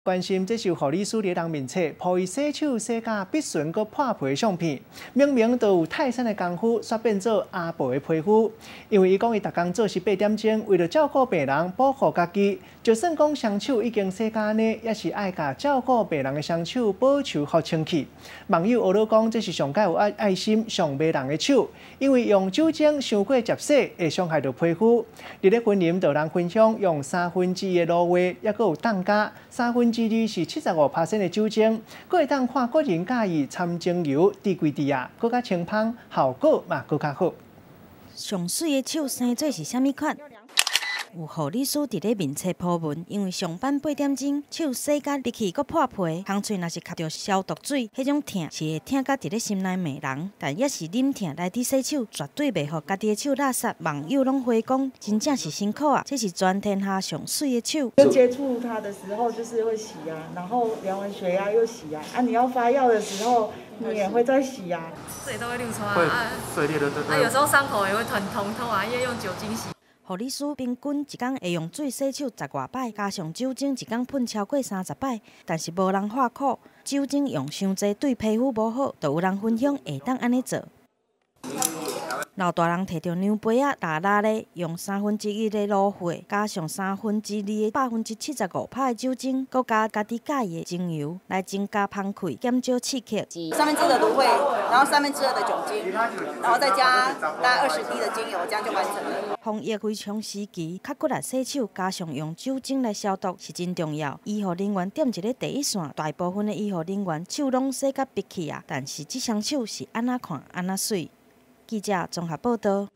关心这首护理师伫人面册铺伊洗手洗甲必顺阁破皮的相片，明明就有泰山的功夫，却变做阿婆的皮肤。因为伊讲伊逐工做8点钟，为了照顾病人、保护家己，就算讲双手已经洗干呢，也是爱甲照顾病人的双手保持好清气。网友学了讲，这是上介有爱心、上迷人的手，因为用酒精伤过接洗会伤害到皮肤。伫咧婚姻，就人分享用1/3的芦荟，也佫有冻加2/3是75%的酒精，佫会当看个人介意掺精油、滴规滴啊，佫较清芳，效果嘛佫较好。上水的手生做是啥物款？有护理师伫咧面册铺文，因为上班8点钟，手洗甲入去阁破皮，空喙若是吸着消毒水，迄种痛是会痛甲伫咧心内骂人，但也是忍痛来滴洗手，绝对袂互家己的手垃圾。网友拢回讲，真正是辛苦啊！这是全天下上水的手。就接触它的时候就是会洗啊，然后量完血压又洗啊，你要发药的时候你也会再洗啊。这里都会流出来啊，碎裂的有时候伤口也会很痛啊，也用酒精洗。护理师平均一工会用水洗手10外摆，加上酒精一工喷超过30摆，但是无人话苦，酒精用伤济对皮肤无好，就有人分享会当安尼做。老大人摕着牛杯仔打拉咧，用1/3的芦荟，加上2/3的75%的酒精，佮加家己介意的精油，来增加香气，减少刺激。2/3的芦荟，然后2/3的酒精，然后再加大概20滴的精油，这样就完成了。防疫非常时期，较骨力洗手，加上用酒精来消毒是真重要。医护人员点一个第一线，大部分的医护人员手拢洗甲闭去啊，但是这双手是安怎看安怎水。记者综合报道。